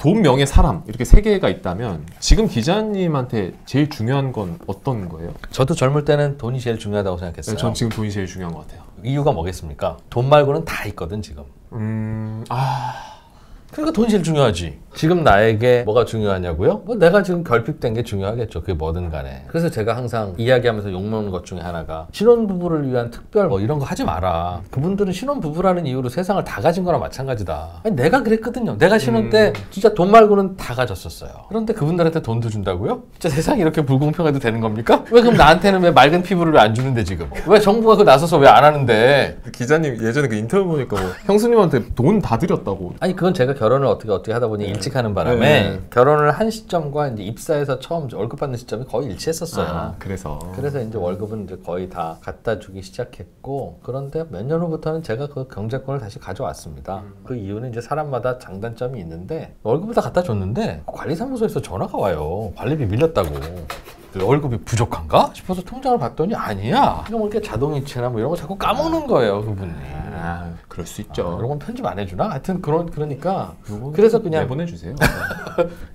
돈, 명예, 사람 이렇게 세 개가 있다면 지금 기자님한테 제일 중요한 건 어떤 거예요? 저도 젊을 때는 돈이 제일 중요하다고 생각했어요. 네, 전 지금 돈이 제일 중요한 것 같아요. 이유가 뭐겠습니까? 돈 말고는 다 있거든 지금. 그러니까 돈이 제일 중요하지. 지금 나에게 뭐가 중요하냐고요? 뭐 내가 지금 결핍된 게 중요하겠죠. 그게 뭐든 간에. 그래서 제가 항상 이야기하면서 욕먹는 것 중에 하나가 신혼부부를 위한 특별 뭐 이런 거 하지 마라. 그분들은 신혼부부라는 이유로 세상을 다 가진 거나 마찬가지다. 아니, 내가 그랬거든요. 내가 신혼 때 진짜 돈 말고는 다 가졌었어요. 그런데 그분들한테 돈도 준다고요? 진짜 세상이 이렇게 불공평해도 되는 겁니까? 왜 그럼 나한테는 왜 맑은 피부를 왜 안 주는데 지금? 왜 정부가 그 나서서 왜 안 하는데? 기자님 예전에 그 인터뷰 보니까 뭐 형수님한테 돈 다 드렸다고. 아니 그건 제가 결혼을 어떻게 하다 보니 일찍 하는 바람에 결혼을 한 시점과 이제 입사해서 처음 월급 받는 시점이 거의 일치했었어요. 그래서 이제 월급은 이제 거의 다 갖다 주기 시작했고, 그런데 몇 년 후부터는 제가 그 경제권을 다시 가져왔습니다. 그 이유는 이제 사람마다 장단점이 있는데 월급을 다 갖다 줬는데 관리사무소에서 전화가 와요. 관리비 밀렸다고. 월급이 부족한가 싶어서 통장을 봤더니 아니야. 그러니까 뭐 이렇게 자동이체나 뭐 이런 거 자꾸 까먹는 거예요, 그분이. 그럴 수 있죠. 이런 건 편집 안 해주나? 하여튼 그러니까 그래서 그냥 내보내주세요.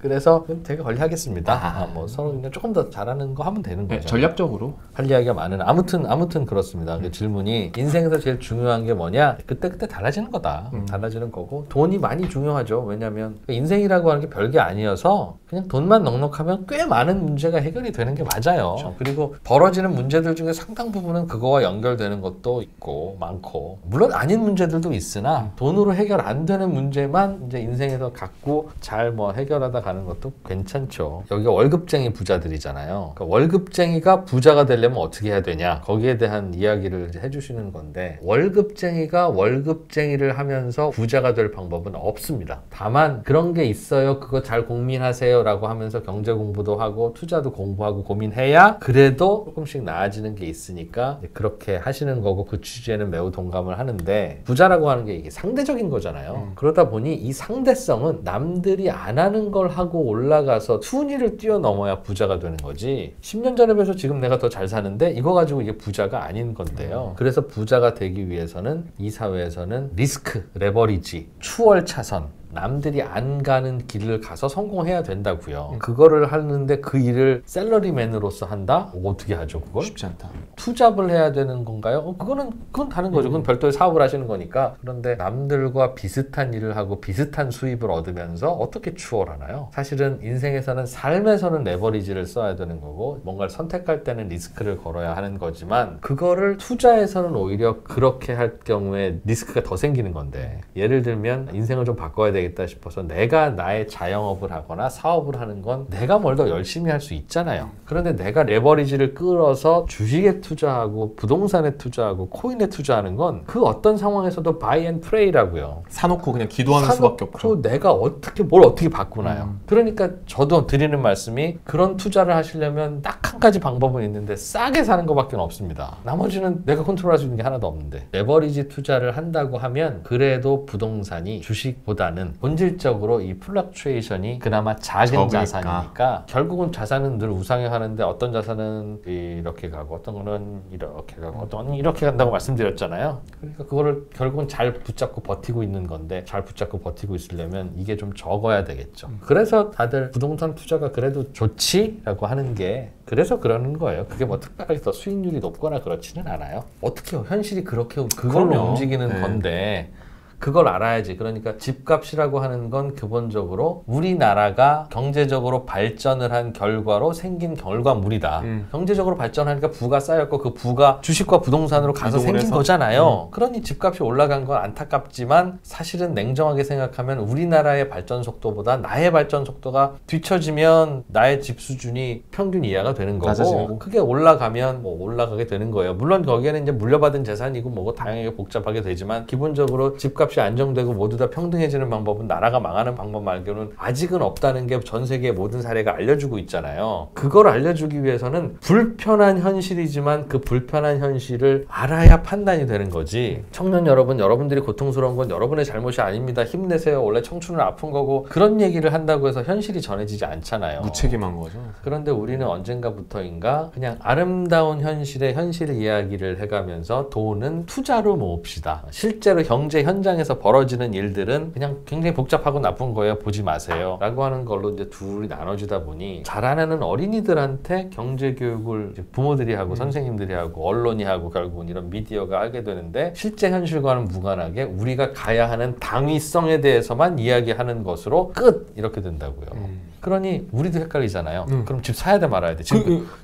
그래서 제가 관리하겠습니다. 뭐 서로 그냥 조금 더 잘하는 거 하면 되는 거죠. 전략적으로 할 이야기가 많은. 아무튼 그렇습니다. 그 질문이 인생에서 제일 중요한 게 뭐냐? 그때 달라지는 거다. 달라지는 거고 돈이 많이 중요하죠. 왜냐하면 인생이라고 하는 게 별게 아니어서 그냥 돈만 넉넉하면 꽤 많은 문제가 해결이 되는 게 맞아요. 그렇죠. 그리고 벌어지는 문제들 중에 상당 부분은 그거와 연결되는 것도 있고 많고, 물론 아닌 문제들도 있으나 돈으로 해결 안 되는 문제만 이제 인생에서 갖고 잘 뭐 해결하다 가는 것도 괜찮죠. 여기가 월급쟁이 부자들이잖아요. 그러니까 월급쟁이가 부자가 되려면 어떻게 해야 되냐, 거기에 대한 이야기를 해주시는 건데, 월급쟁이가 월급쟁이를 하면서 부자가 될 방법은 없습니다. 다만 그런 게 있어요. 그거 잘 고민하세요 라고 하면서 경제 공부도 하고 투자도 공부하고 고민해야 그래도 조금씩 나아지는 게 있으니까 그렇게 하시는 거고, 그 취지에는 매우 동감을 하는데, 부자라고 하는 게 이게 상대적인 거잖아요. 그러다 보니 이 상대성은 남들이 안 하는 걸 하고 올라가서 순위를 뛰어넘어야 부자가 되는 거지, 10년 전에 비해서 지금 내가 더 잘 사는데 이거 가지고 이게 부자가 아닌 건데요. 그래서 부자가 되기 위해서는 이 사회에서는 리스크, 레버리지, 추월 차선, 남들이 안 가는 길을 가서 성공해야 된다고요. 그거를 하는데 그 일을 샐러리맨으로서 한다? 어떻게 하죠, 그걸? 쉽지 않다. 투잡을 해야 되는 건가요? 그건 다른 거죠. 그건 별도의 사업을 하시는 거니까. 그런데 남들과 비슷한 일을 하고 비슷한 수입을 얻으면서 어떻게 추월하나요? 사실은 인생에서는, 삶에서는 레버리지를 써야 되는 거고, 뭔가를 선택할 때는 리스크를 걸어야 하는 거지만, 그거를 투자에서는 오히려 그렇게 할 경우에 리스크가 더 생기는 건데, 예를 들면 인생을 좀 바꿔야 되겠다 싶어서 내가 나의 자영업을 하거나 사업을 하는 건 내가 뭘 더 열심히 할 수 있잖아요. 그런데 내가 레버리지를 끌어서 주식에 투자하고 부동산에 투자하고 코인에 투자하는 건 그 어떤 상황에서도 buy and pray라고요. 사놓고 그냥 기도하는 수밖에 없죠. 내가 뭘 어떻게 바꾸나요? 그러니까 저도 드리는 말씀이, 그런 투자를 하시려면 딱 한 가지 방법은 있는데 싸게 사는 것밖에 없습니다. 나머지는 내가 컨트롤할 수 있는 게 하나도 없는데, 레버리지 투자를 한다고 하면 그래도 부동산이 주식보다는 본질적으로 이 플럭추에이션이 그나마 작은 적으니까. 자산이니까, 결국은 자산은 늘 우상향하는데 어떤 자산은 이렇게 가고 어떤 거는 이렇게 가고 어떤 거는 이렇게 간다고 말씀드렸잖아요. 그러니까 그거를 결국은 잘 붙잡고 버티고 있는 건데, 잘 붙잡고 버티고 있으려면 이게 좀 적어야 되겠죠. 그래서 다들 부동산 투자가 그래도 좋지라고 하는 게 그래서 그러는 거예요. 그게 뭐 특별하게 더 수익률이 높거나 그렇지는 않아요. 어떻게 해요? 현실이 그렇게 그걸로 그럼요. 움직이는 건데 그걸 알아야지. 그러니까 집값이라고 하는 건 기본적으로 우리나라가 경제적으로 발전을 한 결과로 생긴 결과물이다. 경제적으로 발전하니까 부가 쌓였고 그 부가 주식과 부동산으로 가서 생긴 해서? 거잖아요. 그러니 집값이 올라간 건 안타깝지만 사실은 냉정하게 생각하면 우리나라의 발전 속도보다 나의 발전 속도가 뒤처지면 나의 집 수준이 평균 이하가 되는 거고, 낮아지고. 그게 올라가면 뭐 올라가게 되는 거예요. 물론 거기에는 이제 물려받은 재산이고 뭐고 다양하게 복잡하게 되지만, 기본적으로 집값 값이 안정되고 모두 다 평등해지는 방법은 나라가 망하는 방법 말고는 아직은 없다는 게 전 세계의 모든 사례가 알려주고 있잖아요. 그걸 알려주기 위해서는 불편한 현실이지만 그 불편한 현실을 알아야 판단이 되는 거지. 청년 여러분, 여러분들이 고통스러운 건 여러분의 잘못이 아닙니다. 힘내세요. 원래 청춘은 아픈 거고, 그런 얘기를 한다고 해서 현실이 전해지지 않잖아요. 무책임한 거죠. 그런데 우리는 언젠가부터인가 그냥 아름다운 현실의 현실 이야기를 해가면서 돈은 투자로 모읍시다. 실제로 경제 현장에 현장에서 벌어지는 일들은 그냥 굉장히 복잡하고 나쁜 거예요. 보지 마세요. 라고 하는 걸로 이제 둘이 나눠지다 보니 자라나는 어린이들한테 경제 교육을 이제 부모들이 하고 선생님들이 하고 언론이 하고 결국은 이런 미디어가 하게 되는데 실제 현실과는 무관하게 우리가 가야 하는 당위성에 대해서만 이야기하는 것으로 끝! 이렇게 된다고요. 그러니 우리도 헷갈리잖아요. 그럼 집 사야 돼 말아야 돼. 집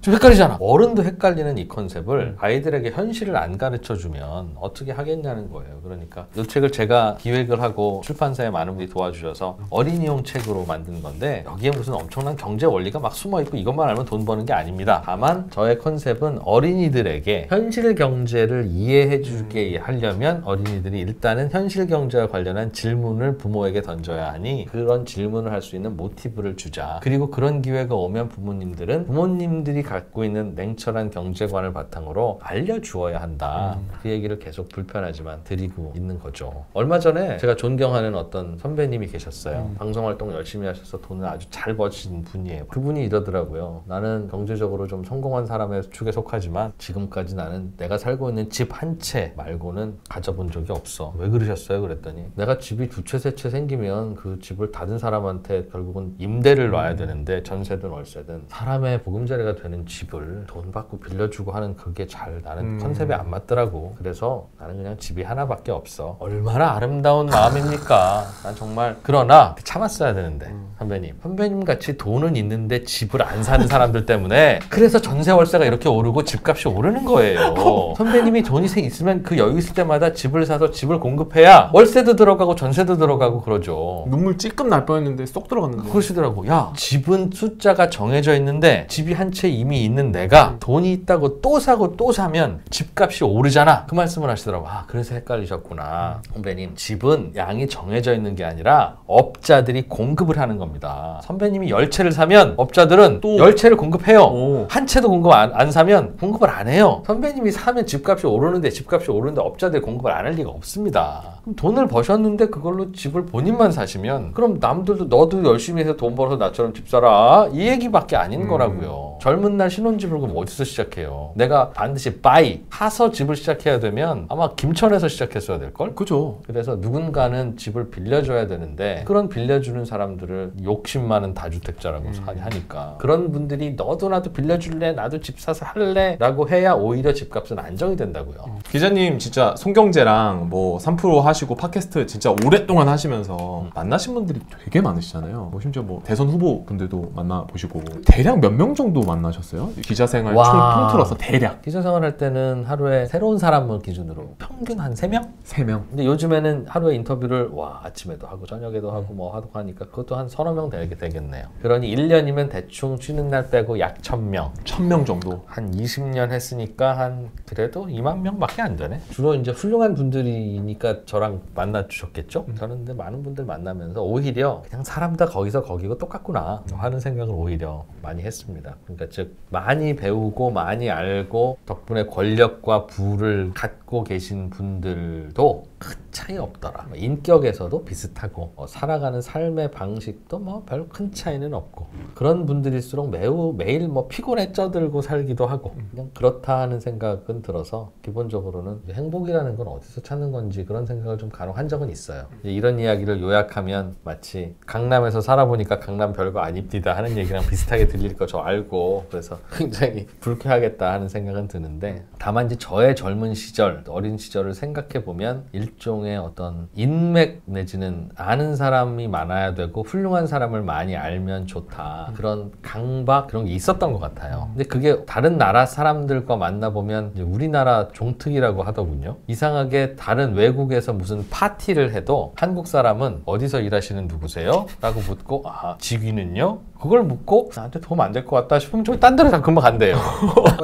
헷갈리잖아. 어른도 헷갈리는 이 컨셉을 아이들에게 현실을 안 가르쳐주면 어떻게 하겠냐는 거예요. 그러니까 이 책을 제가 기획을 하고 출판사에 많은 분들이 도와주셔서 어린이용 책으로 만든 건데 여기에 무슨 엄청난 경제 원리가 막 숨어있고 이것만 알면 돈 버는 게 아닙니다. 다만 저의 컨셉은 어린이들에게 현실 경제를 이해해 주게 하려면 어린이들이 일단은 현실 경제와 관련한 질문을 부모에게 던져야 하니 그런 질문을 할 수 있는 모티브를 주자. 그리고 그런 기회가 오면 부모님들은 부모님들이 갖고 있는 냉철한 경제관을 바탕으로 알려주어야 한다. 그 얘기를 계속 불편하지만 드리고 있는 거죠. 얼마 전에 제가 존경하는 어떤 선배님이 계셨어요. 방송활동 열심히 하셔서 돈을 아주 잘 버신 분이에요. 그분이 이러더라고요. 나는 경제적으로 좀 성공한 사람의 축에 속하지만 지금까지 나는 내가 살고 있는 집 한 채 말고는 가져본 적이 없어. 왜 그러셨어요? 그랬더니 내가 집이 두 채, 세 채 생기면 그 집을 다른 사람한테 결국은 임대를 놔야 되는데 전세든 월세든 사람의 보금자리가 되는 집을 돈 받고 빌려주고 하는 그게 잘 나는 컨셉에 안 맞더라고. 그래서 나는 그냥 집이 하나밖에 없어. 얼마나 아름다운 마음입니까? 난 정말. 그러나 참았어야 되는데 선배님 같이 돈은 있는데 집을 안 사는 사람들 때문에 그래서 전세 월세가 이렇게 오르고 집값이 오르는 거예요. 선배님이 돈이 있으면 그 여유 있을 때마다 집을 사서 집을 공급해야 월세도 들어가고 전세도 들어가고 그러죠. 눈물 찔끔 날 뻔했는데 쏙 들어갔는데. 그러시더라고. 야, 집은 숫자가 정해져 있는데 집이 한 채 이미 있는 내가 돈이 있다고 또 사고 또 사면 집값이 오르잖아. 그 말씀을 하시더라고. 아, 그래서 헷갈리셨구나. 선배님, 집은 양이 정해져 있는 게 아니라 업자들이 공급을 하는 겁니다. 선배님이 10채를 사면 업자들은 또 10채를 공급해요. 한 채도 공급 안 사면 공급을 안 해요. 선배님이 사면 집값이 오르는데 업자들이 공급을 안 할 리가 없습니다. 그럼 돈을 버셨는데 그걸로 집을 본인만 사시면 그럼 남들도 너도 열심히 해서 돈 벌어서 나처럼 집 사라 이 얘기밖에 아닌 거라고요. 젊은 날 신혼집을 그럼 어디서 시작해요? 내가 반드시 사서 집을 시작해야 되면 아마 김천에서 시작했어야 될걸? 그죠. 그래서 누군가는 집을 빌려줘야 되는데 그런 빌려주는 사람들을 욕심 많은 다주택자라고 하니까 그런 분들이 너도 나도 빌려줄래? 나도 집 사서 할래? 라고 해야 오히려 집값은 안정이 된다고요. 기자님 진짜 손경제랑 뭐 3프로 하시고 팟캐스트 진짜 오랫동안 하시면서 만나신 분들이 되게 많으시잖아요. 뭐 심지어 뭐 대선 후보 분들도 만나보시고 대략 몇 명 정도 만나셨어요? 기자 생활 총 통틀어서 대략. 기자 생활할 때는 하루에 새로운 사람을 기준으로 평균 한 3명? 3명. 근데 요즘에는 하루에 인터뷰를 아침에도 하고 저녁에도 하고 뭐 하고 하니까 그것도 한 서너 명 되겠네요. 그러니 1년이면 대충 쉬는 날 빼고 약 1000명. 1000명 정도. 한 20년 했으니까 한 그래도 2만 명밖에 안 되네. 주로 이제 훌륭한 분들이니까 저랑 만나 주셨겠죠? 저는 근데 많은 분들 만나면서 오히려 그냥 사람 다 거기서 거기고 똑같구나 하는 생각을 오히려 많이 했습니다. 그러니까 즉 많이 배우고 많이 알고 덕분에 권력과 부를 갖고 계신 분들도 큰 차이 없더라. 인격에서도 비슷하고 살아가는 삶의 방식도 뭐 별 큰 차이는 없고 그런 분들일수록 매일 뭐 피곤해 쪄들고 살기도 하고 그냥 그렇다 하는 생각은 들어서 기본적으로는 행복이라는 건 어디서 찾는 건지 그런 생각을 좀 간혹 한 적은 있어요. 이런 이야기를 요약하면 마치 강남에서 살아보니까 강남 별거 아닙니다 하는 얘기랑 비슷하게 들릴 거 저 알고 그래서 굉장히 불쾌하겠다 하는 생각은 드는데 다만 이제 저의 젊은 시절 어린 시절을 생각해 보면 일종의 어떤 인맥 내지는 아는 사람이 많아야 되고 훌륭한 사람을 많이 알면 좋다 그런 강박 그런 게 있었던 것 같아요. 근데 그게 다른 나라 사람들과 만나보면 이제 우리나라 종특이라고 하더군요. 이상하게 다른 외국에서 무슨 파티를 해도 한국 사람은 어디서 일하시는 누구세요? 라고 묻고 직위는요? 그걸 묻고 나한테 도움 안 될 것 같다 싶으면 저기 딴 데로 금방 간대요.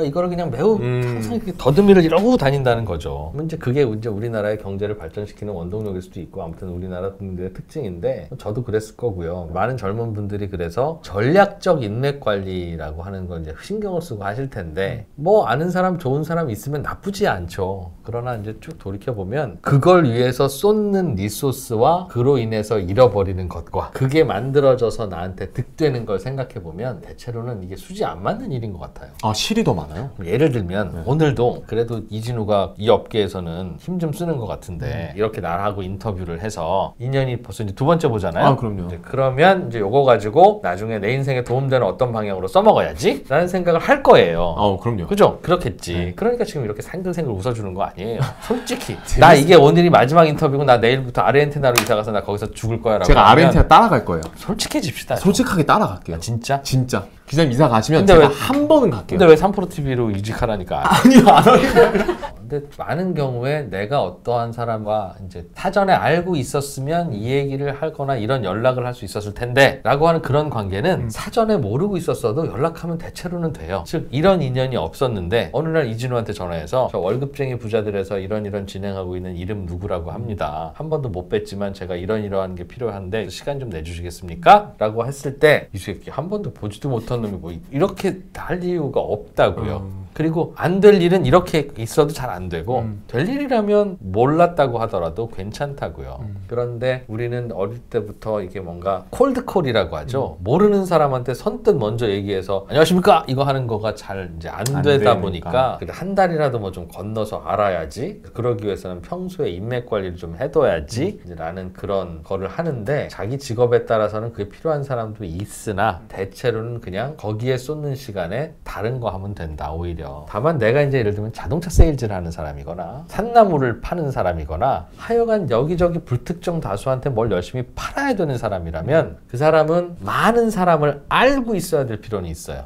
이거를 그냥 매우 항상 이렇게 더듬이를 이러고 다닌다는 거죠. 이제 그게 이제 우리나라의 경제를 발전시키는 원동력일 수도 있고 아무튼 우리나라 국민들의 특징인데 저도 그랬을 거고요. 많은 젊은 분들이 그래서 전략적 인맥 관리라고 하는 걸 이제 신경을 쓰고 하실 텐데 뭐 아는 사람 좋은 사람 있으면 나쁘지 않죠. 그러나 이제 쭉 돌이켜보면 그걸 위해서 쏟는 리소스와 그로 인해서 잃어버리는 것과 그게 만들어져서 나한테 득되는 걸 생각해보면 대체로는 이게 수지 안 맞는 일인 것 같아요. 실이 더 많아요? 예를 들면 오늘도 그래도 이진우가 이 업계에서는 힘 좀 쓰는 것 같은데 하는데 이렇게 나하고 인터뷰를 해서 인연이 벌써 이제 두 번째 보잖아요. 아, 그럼요. 그러면 이제 요거 가지고 나중에 내 인생에 도움되는 어떤 방향으로 써먹어야지 라는 생각을 할 거예요. 그럼요. 그죠? 그렇겠지. 네. 그러니까 지금 이렇게 생글생글 웃어주는 거 아니에요. 솔직히 나 이게 오늘이 마지막 인터뷰고 나 내일부터 아르헨티나로 이사가서 나 거기서 죽을 거야 라고 제가 아르헨티나 따라갈 거예요. 솔직해집시다. 솔직하게 따라갈게요. 진짜? 진짜. 기자님 이사 가시면 근데 제가 왜- 한 번은 갈게요. 근데 왜 3프로TV로 이직하라니까? 아니요, 안 하겠어요. 근데 많은 경우에 내가 어떠한 사람과 이제 사전에 알고 있었으면 이 얘기를 하거나 이런 연락을 할 수 있었을 텐데 라고 하는 그런 관계는 사전에 모르고 있었어도 연락하면 대체로는 돼요. 즉 이런 인연이 없었는데 어느 날 이진우한테 전화해서 저 월급쟁이 부자들에서 이런 진행하고 있는 이름 누구라고 합니다. 한 번도 못 뵀지만 제가 이러한 게 필요한데 시간 좀 내주시겠습니까? 라고 했을 때 이 새끼 한 번도 보지도 못한 놈이 뭐 이렇게 할 이유가 없다고요. 그리고 안 될 일은 이렇게 있어도 잘 안 되고 될 일이라면 몰랐다고 하더라도 괜찮다고요. 그런데 우리는 어릴 때부터 이게 뭔가 콜드콜이라고 하죠. 모르는 사람한테 선뜻 먼저 얘기해서 안녕하십니까 이거 하는 거가 잘 이제 안 되다 되니까. 보니까 그래, 한 달이라도 뭐 좀 건너서 알아야지. 그러기 위해서는 평소에 인맥 관리를 좀 해둬야지 라는 그런 거를 하는데 자기 직업에 따라서는 그게 필요한 사람도 있으나 대체로는 그냥 거기에 쏟는 시간에 다른 거 하면 된다 오히려. 다만 내가 이제 예를 들면 자동차 세일즈를 하는 사람이거나 산나물을 파는 사람이거나 하여간 여기저기 불특정 다수한테 뭘 열심히 팔아야 되는 사람이라면 그 사람은 많은 사람을 알고 있어야 될 필요는 있어요.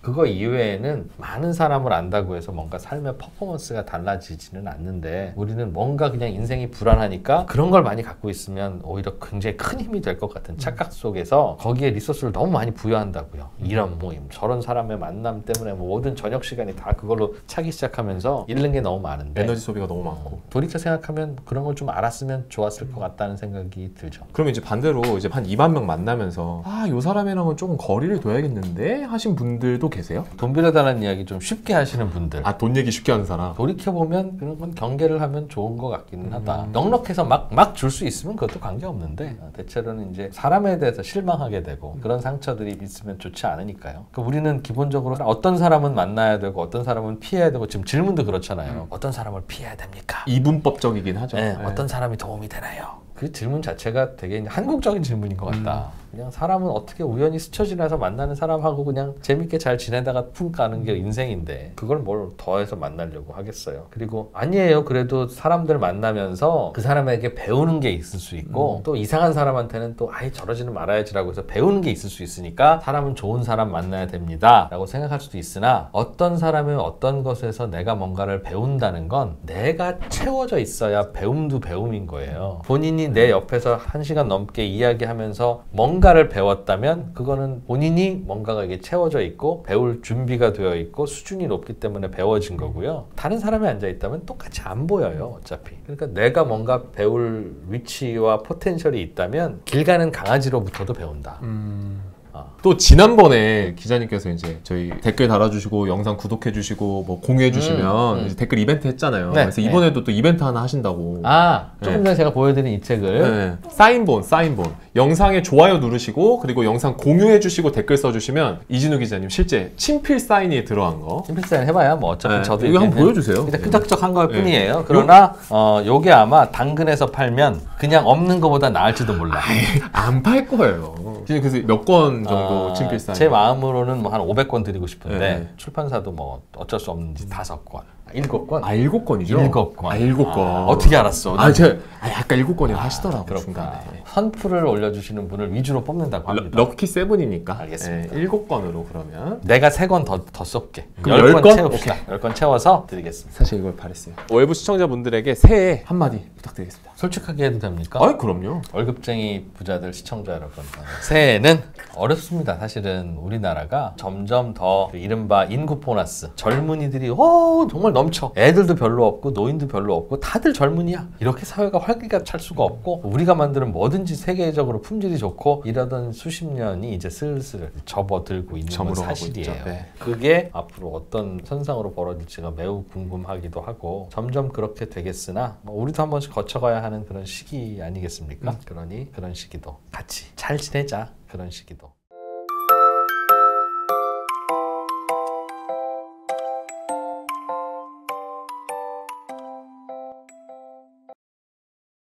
그거 이외에는 많은 사람을 안다고 해서 뭔가 삶의 퍼포먼스가 달라지지는 않는데 우리는 뭔가 그냥 인생이 불안하니까 그런 걸 많이 갖고 있으면 오히려 굉장히 큰 힘이 될 것 같은 착각 속에서 거기에 리소스를 너무 많이 부여한다고요. 이런 모임, 저런 사람의 만남 때문에 뭐 모든 저녁 시간이 다 그걸로 차기 시작하면서 잃는 게 너무 많은데 에너지 소비가 너무 많고. 돌이켜 생각하면 그런 걸 좀 알았으면 좋았을 것 같다는 생각이 들죠. 그러면 이제 반대로 이제 한 2만 명 만나면서 요 사람이랑은 조금 거리를 둬야겠는데 하신 분들도 계세요? 돈 빌려달라는 이야기 좀 쉽게 하시는 분들 돈 얘기 쉽게 하는 사람. 돌이켜보면 그런 건 경계를 하면 좋은 것 같기는 하다. 넉넉해서 막 줄 수 있으면 그것도 관계없는데 대체로는 이제 사람에 대해서 실망하게 되고 그런 상처들이 있으면 좋지 않으니까요. 그러니까 우리는 기본적으로 어떤 사람은 만나야 되고 어떤 사람은 피해야 되고 지금 질문도 그렇잖아요. 어떤 사람을 피해야 됩니까? 이분법적이긴 하죠. 네, 네. 어떤 사람이 도움이 되나요? 그 질문 자체가 되게 한국적인 질문인 것 같다. 그냥 사람은 어떻게 우연히 스쳐 지나서 만나는 사람하고 그냥 재밌게 잘 지내다가 쿵 가는 게 인생인데 그걸 뭘 더해서 만나려고 하겠어요. 그리고 아니에요. 그래도 사람들 만나면서 그 사람에게 배우는 게 있을 수 있고 또 이상한 사람한테는 또 아예 저러지는 말아야지라고 해서 배우는 게 있을 수 있으니까 사람은 좋은 사람 만나야 됩니다 라고 생각할 수도 있으나 어떤 사람의 어떤 것에서 내가 뭔가를 배운다는 건 내가 채워져 있어야 배움도 배움인 거예요. 본인이 내 옆에서 1시간 넘게 이야기하면서 뭔가를 배웠다면 그거는 본인이 뭔가가 이게 채워져 있고 배울 준비가 되어 있고 수준이 높기 때문에 배워진 거고요. 다른 사람이 앉아있다면 똑같이 안 보여요. 어차피. 그러니까 내가 뭔가 배울 위치와 포텐셜이 있다면 길 가는 강아지로부터도 배운다. 또 지난번에 기자님께서 이제 저희 댓글 달아주시고 영상 구독해주시고 뭐 공유해주시면 이제 댓글 이벤트 했잖아요. 네, 그래서 이번에도 또 이벤트 하나 하신다고. 조금 전에 제가 보여드린 이 책을 네. 사인본. 영상에 좋아요 누르시고 그리고 영상 공유해주시고 댓글 써주시면 이진우 기자님 실제 친필 사인이 들어간 거. 심플 사인 해봐야 뭐 어차피 네. 저도 이거 한번 얘기는 보여주세요. 일단 끄적끄적한 걸 네. 뿐이에요. 그러나 요게 아마 당근에서 팔면 그냥 없는 것보다 나을지도 몰라. 안 팔 거예요. 그래서 몇 권 정도 친필 사인? 제 마음으로는 뭐 한 500권 드리고 싶은데 네. 출판사도 뭐 어쩔 수 없는지 5권, 7권. 7권이죠? 7권. 7권. 어떻게 알았어? 제가 아까 7권이라고 하시더라고요. 그렇구나. 중간에. 선풀을 올려주시는 분을 위주로 뽑는다고 합니다. 럭키 세븐이니까. 알겠습니다. 7권으로 그러면. 내가 3권 더 쏠게. 그럼 10권 10권? 채웁시다. 10권 채워서 드리겠습니다. 사실 이걸 바랬어요. 외부 시청자분들에게 새해 한마디 부탁드리겠습니다. 솔직하게 해도 됩니까? 그럼요. 월급쟁이 부자들 시청자 여러분, 새해에는 어렵습니다. 사실은 우리나라가 점점 더 이른바 인구 보너스, 젊은이들이 정말 넘쳐. 애들도 별로 없고 노인도 별로 없고 다들 젊은이야. 이렇게 사회가 활기가 찰 수가 없고 우리가 만드는 뭐든지 세계적으로 품질이 좋고 이러던 수십 년이 이제 슬슬 접어들고 있는 건 저물어가고 사실이에요. 있죠. 네. 그게 앞으로 어떤 현상으로 벌어질지가 매우 궁금하기도 하고 점점 그렇게 되겠으나 우리도 한 번씩 거쳐가야 하는 그런 시기 아니겠습니까? 그러니 그런 시기도 같이 잘 지내자. 그런 시기도